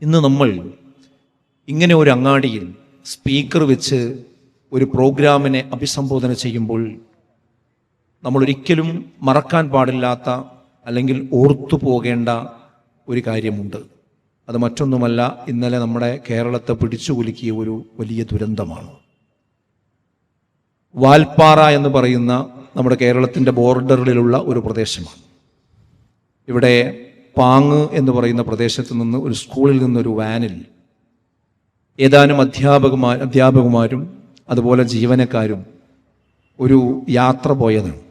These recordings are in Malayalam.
ഇന്ന് നമ്മൾ ഇങ്ങനെ ഒരു അങ്ങാടിയിൽ സ്പീക്കർ വെച്ച് ഒരു പ്രോഗ്രാമിനെ അഭിസംബോധന ചെയ്യുമ്പോൾ നമ്മൾ ഒരിക്കലും മറക്കാൻ പാടില്ലാത്ത അല്ലെങ്കിൽ ഓർത്തു പോകേണ്ട ഒരു കാര്യമുണ്ട്. അത് മറ്റൊന്നുമല്ല, ഇന്നലെ നമ്മുടെ കേരളത്തെ പിടിച്ചുകുലുക്കിയ ഒരു വലിയ ദുരന്തമാണ്. വാൽപ്പാറ എന്ന് പറയുന്ന നമ്മുടെ കേരളത്തിൻ്റെ ബോർഡറിലുള്ള ഒരു പ്രദേശമാണ്. ഇവിടെ പാങ്ങ് എന്ന് പറയുന്ന പ്രദേശത്ത് നിന്ന് ഒരു സ്കൂളിൽ നിന്നൊരു വാനിൽ ഏതാനും അധ്യാപകന്മാരും അതുപോലെ ജീവനക്കാരും ഒരു യാത്ര പോയതാണ്.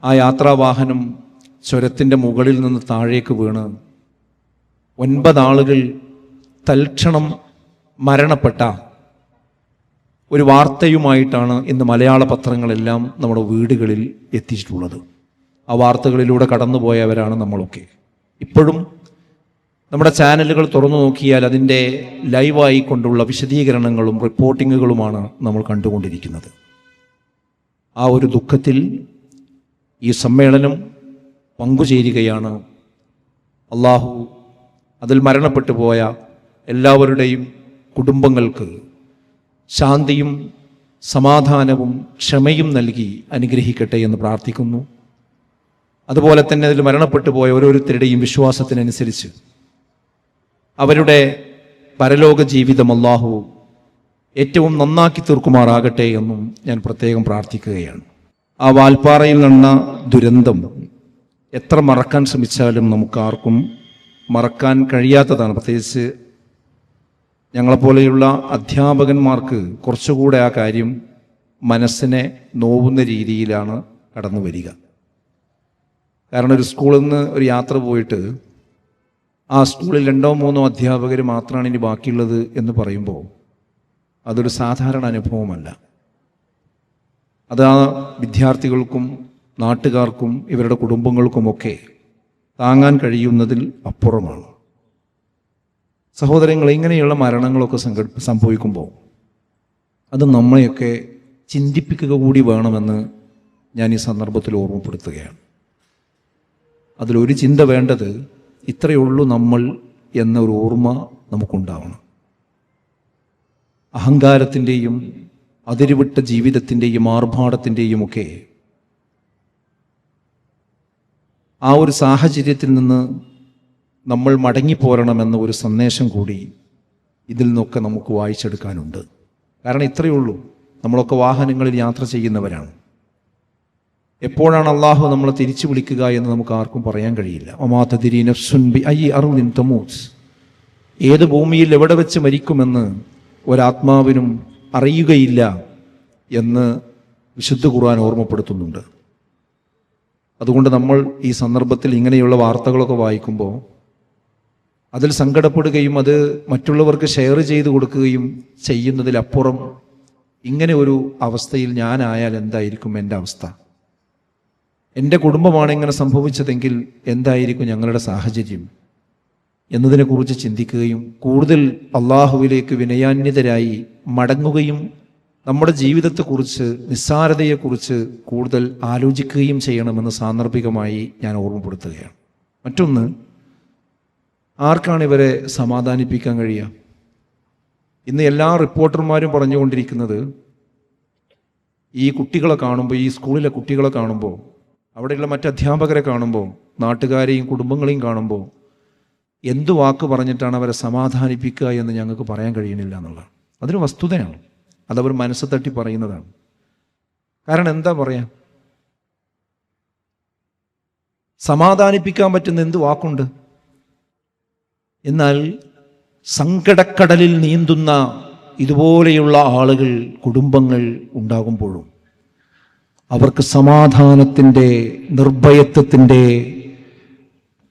ആ യാത്രാവാഹനം ചുരത്തിൻ്റെ മുകളിൽ നിന്ന് താഴേക്ക് വീണ് 9 ആളുകൾ തൽക്ഷണം മരണപ്പെട്ട ഒരു വാർത്തയുമായിട്ടാണ് ഇന്ന് മലയാള പത്രങ്ങളെല്ലാം നമ്മുടെ വീടുകളിൽ എത്തിച്ചിട്ടുള്ളത്. ആ വാർത്തകളിലൂടെ കടന്നുപോയവരാണ് നമ്മളൊക്കെ. ഇപ്പോഴും നമ്മുടെ ചാനലുകൾ തുറന്നു നോക്കിയാൽ അതിൻ്റെ ലൈവായി കൊണ്ടുള്ള വിശദീകരണങ്ങളും റിപ്പോർട്ടിങ്ങുകളുമാണ് നമ്മൾ കണ്ടുകൊണ്ടിരിക്കുന്നത്. ആ ഒരു ദുഃഖത്തിൽ ഈ സമ്മേളനം പങ്കുചേരുകയാണ്. അള്ളാഹു അതിൽ മരണപ്പെട്ടു പോയ എല്ലാവരുടെയും കുടുംബങ്ങൾക്ക് ശാന്തിയും സമാധാനവും ക്ഷമയും നൽകി അനുഗ്രഹിക്കട്ടെ എന്ന് പ്രാർത്ഥിക്കുന്നു. അതുപോലെ തന്നെ അതിൽ മരണപ്പെട്ടു പോയ ഓരോരുത്തരുടെയും വിശ്വാസത്തിനനുസരിച്ച് അവരുടെ പരലോക ജീവിതം അല്ലാഹു ഏറ്റവും നന്നാക്കി തീർക്കുമാറാകട്ടെ എന്നും ഞാൻ പ്രത്യേകം പ്രാർത്ഥിക്കുകയാണ്. ആ വാൽപ്പാറയിൽ നടന്ന ദുരന്തം എത്ര മറക്കാൻ ശ്രമിച്ചാലും നമുക്കാർക്കും മറക്കാൻ കഴിയാത്തതാണ്. പ്രത്യേകിച്ച് ഞങ്ങളെപ്പോലെയുള്ള അധ്യാപകന്മാർക്ക് കുറച്ചുകൂടെ ആ കാര്യം മനസ്സിനെ നോവുന്ന രീതിയിലാണ് കടന്നു വരിക. കാരണം ഒരു സ്കൂളിൽ നിന്ന് ഒരു യാത്ര പോയിട്ട് ആ സ്കൂളിൽ 2-3 അധ്യാപകർ മാത്രമാണ് ഇനി ബാക്കിയുള്ളത് എന്ന് പറയുമ്പോൾ അതൊരു സാധാരണ അനുഭവമല്ല. അത് ആ വിദ്യാർത്ഥികൾക്കും നാട്ടുകാർക്കും ഇവരുടെ കുടുംബങ്ങൾക്കുമൊക്കെ താങ്ങാൻ കഴിയുന്നതിൽ അപ്പുറമാണ്. സഹോദരങ്ങൾ, ഇങ്ങനെയുള്ള മരണങ്ങളൊക്കെ സംഭവിക്കുമ്പോൾ അത് നമ്മളെയൊക്കെ ചിന്തിപ്പിക്കുക കൂടി വേണമെന്ന് ഞാൻ ഈ സന്ദർഭത്തിൽ ഓർമ്മപ്പെടുത്തുകയാണ്. അതിലൊരു ചിന്ത വേണ്ടത് ഇത്രയേ ഉള്ളൂ നമ്മൾ എന്ന ഒരു ഓർമ്മ നമുക്കുണ്ടാവണം. അഹങ്കാരത്തിൻ്റെയും അതിരുവിട്ട ജീവിതത്തിൻ്റെയും ആർഭാടത്തിൻ്റെയും ഒക്കെ ആ ഒരു സാഹചര്യത്തിൽ നിന്ന് നമ്മൾ മടങ്ങിപ്പോരണമെന്ന ഒരു സന്ദേശം കൂടി ഇതിൽ നിന്നൊക്കെ നമുക്ക് വായിച്ചെടുക്കാനുണ്ട്. കാരണം ഇത്രയേ ഉള്ളൂ, നമ്മളൊക്കെ വാഹനങ്ങളിൽ യാത്ര ചെയ്യുന്നവരാണ്. എപ്പോഴാണ് അള്ളാഹു നമ്മളെ തിരിച്ചു വിളിക്കുക എന്ന് നമുക്ക് ആർക്കും പറയാൻ കഴിയില്ല. വമാ തദ്രി നഫ്സുൻ ബിഅയ്യി അർദിൻ തമൂത്, ഏത് ഭൂമിയിൽ എവിടെ വെച്ച് മരിക്കുമെന്ന് ഒരാത്മാവിനും അറിയുകയില്ല എന്ന് വിശുദ്ധ ഖുർആൻ ഓർമ്മപ്പെടുത്തുന്നുണ്ട്. അതുകൊണ്ട് നമ്മൾ ഈ സന്ദർഭത്തിൽ ഇങ്ങനെയുള്ള വാർത്തകളൊക്കെ വായിക്കുമ്പോൾ അതിൽ സങ്കടപ്പെടുകയും അത് മറ്റുള്ളവർക്ക് ഷെയർ ചെയ്ത് കൊടുക്കുകയും ചെയ്യുന്നതിലപ്പുറം ഇങ്ങനെ ഒരു അവസ്ഥയിൽ ഞാനായാൽ എന്തായിരിക്കും എൻ്റെ അവസ്ഥ, എൻ്റെ കുടുംബമാണ് ഇങ്ങനെ സംഭവിച്ചതെങ്കിൽ എന്തായിരിക്കും ഞങ്ങളുടെ സാഹചര്യം എന്നതിനെക്കുറിച്ച് ചിന്തിക്കുകയും കൂടുതൽ അള്ളാഹുവിലേക്ക് വിനയാന്യതരായി മടങ്ങുകയും നമ്മുടെ ജീവിതത്തെക്കുറിച്ച് നിസ്സാരതയെക്കുറിച്ച് കൂടുതൽ ആലോചിക്കുകയും ചെയ്യണമെന്ന് സാന്ദർഭികമായി ഞാൻ ഓർമ്മപ്പെടുത്തുകയാണ്. മറ്റൊന്ന്, ആർക്കാണ് ഇവരെ സമാധാനിപ്പിക്കാൻ കഴിയുക? ഇന്ന് എല്ലാ റിപ്പോർട്ടർമാരും പറഞ്ഞുകൊണ്ടിരിക്കുന്നത് ഈ കുട്ടികളെ കാണുമ്പോൾ, ഈ സ്കൂളിലെ കുട്ടികളെ കാണുമ്പോൾ, അവിടെയുള്ള മറ്റ് അധ്യാപകരെ കാണുമ്പോൾ, നാട്ടുകാരെയും കുടുംബങ്ങളെയും കാണുമ്പോൾ എന്തു വാക്ക് പറഞ്ഞിട്ടാണ് അവരെ സമാധാനിപ്പിക്കുക എന്ന് ഞങ്ങൾക്ക് പറയാൻ കഴിയുന്നില്ല എന്നുള്ളതാണ്. അതൊരു വസ്തുതയാണ്, അതവർ മനസ്സ് തട്ടി പറയുന്നതാണ്. കാരണം എന്താ പറയാ, സമാധാനിപ്പിക്കാൻ പറ്റുന്ന എന്ത് വാക്കുണ്ട്? എന്നാൽ സങ്കടക്കടലിൽ നീന്തുന്ന ഇതുപോലെയുള്ള ആളുകൾ, കുടുംബങ്ങൾ ഉണ്ടാകുമ്പോഴും അവർക്ക് സമാധാനത്തിൻ്റെ, നിർഭയത്വത്തിൻ്റെ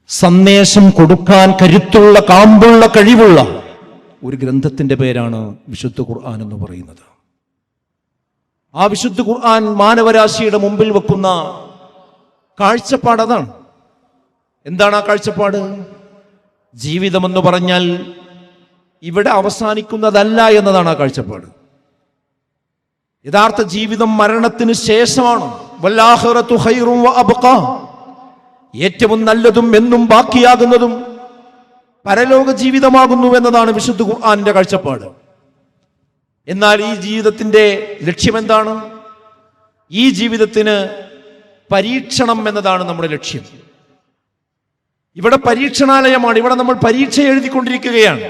സന്ദേശം കൊടുക്കാൻ കരുത്തുള്ള, കാമ്പുള്ള, കഴിവുള്ള ഒരു ഗ്രന്ഥത്തിൻ്റെ പേരാണ് വിശുദ്ധ ഖുർആൻ എന്ന് പറയുന്നത്. ആ വിശുദ്ധ ഖുർആൻ മാനവരാശിയുടെ മുമ്പിൽ വെക്കുന്ന കാഴ്ചപ്പാട് അതാണ്. എന്താണ് ആ കാഴ്ചപ്പാട്? ജീവിതമെന്ന് പറഞ്ഞാൽ ഇവിടെ അവസാനിക്കുന്നതല്ല എന്നതാണ് ആ കാഴ്ചപ്പാട്. യഥാർത്ഥ ജീവിതം മരണത്തിന് ശേഷമാണ്. വല്ലാഖിറതു ഖൈറുൻ വഅബ്ഖാ, ഏറ്റവും നല്ലതും എന്നും ബാക്കിയാകുന്നതും പരലോക ജീവിതമാകുന്നു എന്നതാണ് വിശുദ്ധ ഖുർആനിന്റെ കാഴ്ചപ്പാട്. എന്നാൽ ഈ ജീവിതത്തിന്റെ ലക്ഷ്യം എന്താണ്? ഈ ജീവിതത്തിന് പരീക്ഷണം എന്നതാണ് നമ്മുടെ ലക്ഷ്യം. ഇവിടെ പരീക്ഷണാലയമാണ്. ഇവിടെ നമ്മൾ പരീക്ഷ എഴുതിക്കൊണ്ടിരിക്കുകയാണ്.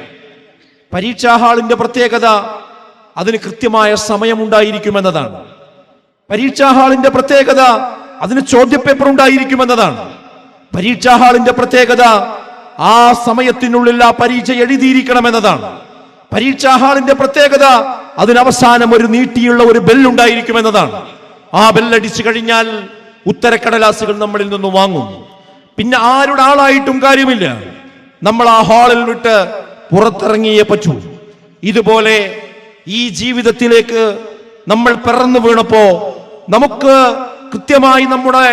പരീക്ഷാ ഹാളിന്റെ പ്രത്യേകത അതിന് കൃത്യമായ സമയമുണ്ടായിരിക്കുമെന്നതാണ്. പരീക്ഷാ ഹാളിന്റെ പ്രത്യേകത അതിന് ചോദ്യപേപ്പർ ഉണ്ടായിരിക്കുമെന്നതാണ്. പരീക്ഷാ ഹാളിന്റെ പ്രത്യേകത ആ സമയത്തിനുള്ളിൽ ആ പരീക്ഷ എഴുതിയിരിക്കണമെന്നതാണ്. പരീക്ഷാ ഹാളിന്റെ പ്രത്യേകത അതിനവസാനം ഒരു നീട്ടിയുള്ള ഒരു ബെല്ലുണ്ടായിരിക്കുമെന്നതാണ്. ആ ബെല്ലടിച്ചു കഴിഞ്ഞാൽ ഉത്തരക്കടലാസുകൾ നമ്മളിൽ നിന്ന് വാങ്ങും. പിന്നെ ആരുടെ ആളായിട്ടും കാര്യമില്ല, നമ്മൾ ആ ഹാളിൽ വിട്ട് പുറത്തിറങ്ങിയേ പറ്റൂ. ഇതുപോലെ ഈ ജീവിതത്തിലേക്ക് നമ്മൾ പിറന്നു വീണപ്പോ, നമുക്ക് കൃത്യമായി നമ്മുടെ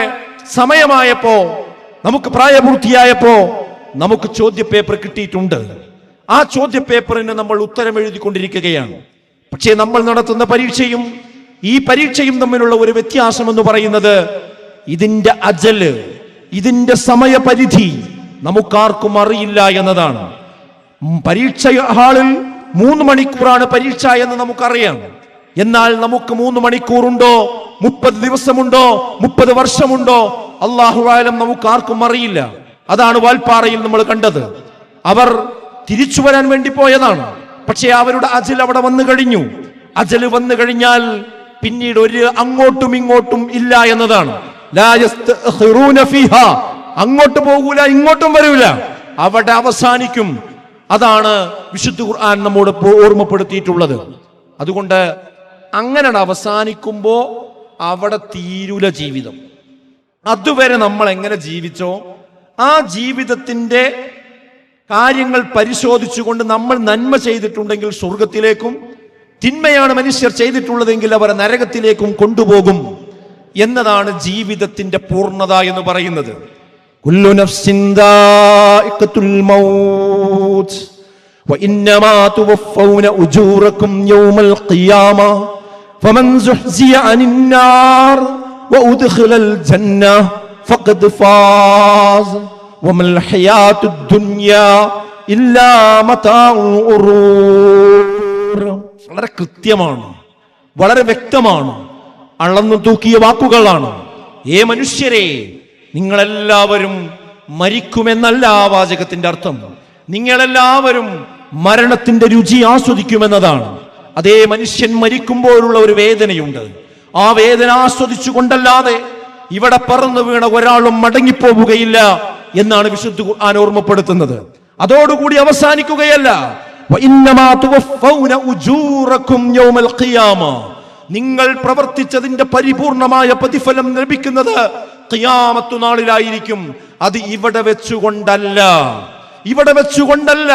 സമയമായപ്പോ, നമുക്ക് പ്രായപൂർത്തിയായപ്പോ നമുക്ക് ചോദ്യപേപ്പർ കിട്ടിയിട്ടുണ്ട്. ആ ചോദ്യപേപ്പറിന് നമ്മൾ ഉത്തരം എഴുതിക്കൊണ്ടിരിക്കുകയാണ്. പക്ഷേ നമ്മൾ നടത്തുന്ന പരീക്ഷയും ഈ പരീക്ഷയും തമ്മിലുള്ള ഒരു വ്യത്യാസം എന്ന് പറയുന്നത് ഇതിന്റെ അജല്, ഇതിന്റെ സമയപരിധി നമുക്കാർക്കും അറിയില്ല എന്നതാണ്. പരീക്ഷ ഹാളിൽ 3 മണിക്കൂറാണ് പരീക്ഷ എന്ന് നമുക്കറിയാം. എന്നാൽ നമുക്ക് 3 മണിക്കൂറുണ്ടോ, 30 ദിവസമുണ്ടോ, 30 വർഷമുണ്ടോ, അല്ലാഹു ആലം നമുക്ക് ആർക്കും അറിയില്ല. അതാണ് വാൽപ്പാറയിൽ നമ്മൾ കണ്ടത്. അവർ തിരിച്ചു വരാൻ വേണ്ടി പോയതാണ്. പക്ഷേ അവരുടെ അജൽ അവിടെ വന്നു കഴിഞ്ഞു. അജൽ വന്നു കഴിഞ്ഞാൽ പിന്നീട് ഒരു അങ്ങോട്ടും ഇങ്ങോട്ടും ഇല്ല എന്നതാണ്. അങ്ങോട്ട് പോകൂല, ഇങ്ങോട്ടും വരൂല, അവിടെ അവസാനിക്കും. അതാണ് വിശുദ്ധ ഖുർആൻ നമ്മോട് ഓർമ്മപ്പെടുത്തിയിട്ടുള്ളത്. അതുകൊണ്ട് അങ്ങനെ അവസാനിക്കുമ്പോ അവിടെ തീരൂല ജീവിതം. അതുവരെ നമ്മൾ എങ്ങനെ ജീവിച്ചോ ആ ജീവിതത്തിന്റെ കാര്യങ്ങൾ പരിശോധിച്ചുകൊണ്ട് നമ്മൾ നന്മ ചെയ്തിട്ടുണ്ടെങ്കിൽ സ്വർഗത്തിലേക്കും, തിന്മയാണ് മനുഷ്യർ ചെയ്തിട്ടുള്ളതെങ്കിൽ അവരെ നരകത്തിലേക്കും കൊണ്ടുപോകും എന്നതാണ് ജീവിതത്തിന്റെ പൂർണ്ണത എന്ന് പറയുന്നത്. കുല്ലു നഫ്സിൻ ദാഇഖത്തുൽ മൗത്ത് വഇന്നമാ തുവഫൗന ഉജൂറകും യൗമൽ ഖിയാമ ഫമൻ സുഹ്സിയ അനിൻ നാർ വഉദ്ഖിലൽ ജന്ന ഫഖദ് ഫാസ് വമൽ ഹയാത്തുദ് ദുനിയാ ഇല്ലാ മതാഉൽ ഗുറൂർ. വളരെ കൃത്യമാണ്, വളരെ വ്യക്തമാണ്, അളന്നു തൂക്കിയ വാക്കുകളാണ്. മനുഷ്യരെ, നിങ്ങളെല്ലാവരും മരിക്കുമെന്നല്ല ആ വാചകത്തിന്റെ അർത്ഥം. നിങ്ങളെല്ലാവരും മരണത്തിന്റെ രുചി ആസ്വദിക്കുമെന്നതാണ്. അതേ മനുഷ്യൻ മരിക്കുമ്പോഴുള്ള ഒരു വേദനയുണ്ട്. ആ വേദന ആസ്വദിച്ചു കൊണ്ടല്ലാതെ ഇവിടെ പറന്നു വീണ ഒരാളും മടങ്ങിപ്പോവുകയില്ല എന്നാണ് വിശുദ്ധ ഖുർആൻ ഓർമ്മപ്പെടുത്തുന്നത്. അതോടുകൂടി അവസാനിക്കുകയല്ല. നിങ്ങൾ പ്രവർത്തിച്ചതിന്റെ പരിപൂർണമായ പ്രതിഫലം ലഭിക്കുന്നത് ഖിയാമത്ത് നാളിലായിരിക്കും. അത് ഇവിടെ വെച്ചുകൊണ്ടല്ല, ഇവിടെ വെച്ചുകൊണ്ടല്ല.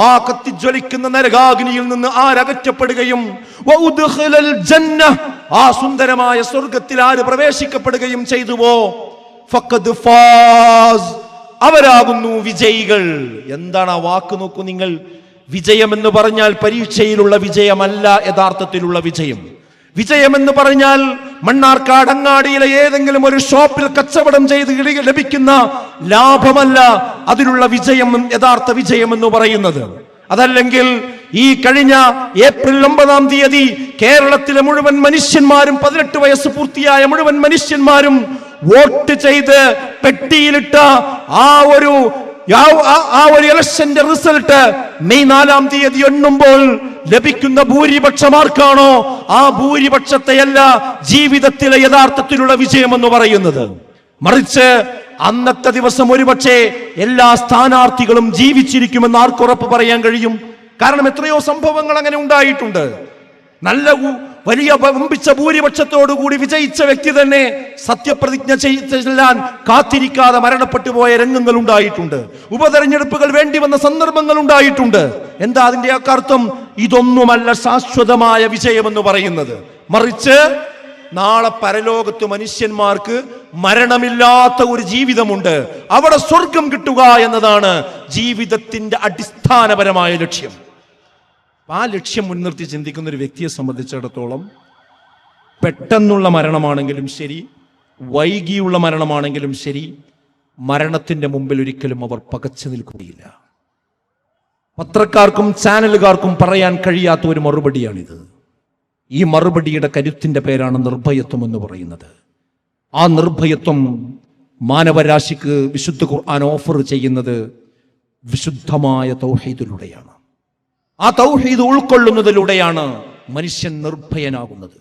ആ കത്തിജ്വലിക്കുന്ന നരകാഗ്നിയിൽ നിന്ന് ആരകറ്റപ്പെടുകയും ആ സുന്ദരമായ സ്വർഗത്തിൽ ആര് പ്രവേശിക്കപ്പെടുകയും ചെയ്തുവോ ഫഖദ് ഫാസ്, അവരാകുന്നു വിജയികൾ. എന്താണ് ആ വാക്ക് നോക്കൂ നിങ്ങൾ. വിജയം എന്ന് പറഞ്ഞാൽ പരീക്ഷയിലുള്ള വിജയമല്ല യഥാർത്ഥത്തിലുള്ള വിജയം. വിജയമെന്ന് പറഞ്ഞാൽ മണ്ണാർക്കാട് അങ്ങാടിയിലെ ഏതെങ്കിലും ഒരു ഷോപ്പിൽ കച്ചവടം ചെയ്ത് ലഭിക്കുന്ന ലാഭമല്ല അതിലുള്ള വിജയം, യഥാർത്ഥ വിജയം എന്ന് പറയുന്നത്. അതല്ലെങ്കിൽ ഈ കഴിഞ്ഞ ഏപ്രിൽ 9-ാം തീയതി കേരളത്തിലെ മുഴുവൻ മനുഷ്യന്മാരും, 18 വയസ്സ് പൂർത്തിയായ മുഴുവൻ മനുഷ്യന്മാരും വോട്ട് ചെയ്ത് പെട്ടിയിലിട്ട ആ ഒരു ഇലക്ഷന്റെ റിസൾട്ട് മെയ് 4-ാം തീയതി എണ്ണുമ്പോൾ ലഭിക്കുന്ന ഭൂരിപക്ഷമാർക്കാണോ ആ ഭൂരിപക്ഷത്തെയല്ല ജീവിതത്തിലെ യഥാർത്ഥത്തിലുള്ള വിജയം എന്ന് പറയുന്നത്. മറിച്ച് അന്നത്തെ ദിവസം ഒരുപക്ഷെ എല്ലാ സ്ഥാനാർത്ഥികളും ജീവിച്ചിരിക്കുമെന്ന് ആർക്കുറപ്പ് പറയാൻ കഴിയും? കാരണം എത്രയോ സംഭവങ്ങൾ അങ്ങനെ ഉണ്ടായിട്ടുണ്ട്. നല്ല വലിയ വമ്പിച്ച ഭൂരിപക്ഷത്തോടുകൂടി വിജയിച്ച വ്യക്തി തന്നെ സത്യപ്രതിജ്ഞ ചെല്ലാൻ കാത്തിരിക്കാതെ മരണപ്പെട്ടു പോയ രംഗങ്ങൾ ഉണ്ടായിട്ടുണ്ട്. ഉപതെരഞ്ഞെടുപ്പുകൾ വേണ്ടി വന്ന സന്ദർഭങ്ങൾ ഉണ്ടായിട്ടുണ്ട്. എന്താ അതിന്റെ അർത്ഥം? ഇതൊന്നുമല്ല ശാശ്വതമായ വിജയമെന്ന് പറയുന്നത്. മറിച്ച് നാളെ പരലോകത്ത് മനുഷ്യന്മാർക്ക് മരണമില്ലാത്ത ഒരു ജീവിതമുണ്ട്. അവിടെ സ്വർഗം കിട്ടുക എന്നതാണ് ജീവിതത്തിന്റെ അടിസ്ഥാനപരമായ ലക്ഷ്യം. ആ ലക്ഷ്യം മുൻനിർത്തി ചിന്തിക്കുന്ന ഒരു വ്യക്തിയെ സംബന്ധിച്ചിടത്തോളം പെട്ടെന്നുള്ള മരണമാണെങ്കിലും ശരി, വൈകിയുള്ള മരണമാണെങ്കിലും ശരി, മരണത്തിൻ്റെ മുമ്പിൽ ഒരിക്കലും അവർ പകച്ചു നിൽക്കുകയില്ല. പത്രക്കാർക്കും ചാനലുകാർക്കും പറയാൻ കഴിയാത്ത ഒരു മറുപടിയാണിത്. ഈ മറുപടിയുടെ കരുത്തിൻ്റെ പേരാണ് നിർഭയത്വം എന്ന് പറയുന്നത്. ആ നിർഭയത്വം മാനവരാശിക്ക് വിശുദ്ധ ഖുർആൻ ഓഫർ ചെയ്യുന്നത് വിശുദ്ധമായ തൗഹീദിലൂടെയാണ്. ആ തൗഹീദ് ഉൾക്കൊള്ളുന്നതിലൂടെയാണ് മനുഷ്യൻ നിർഭയനാകുന്നത്.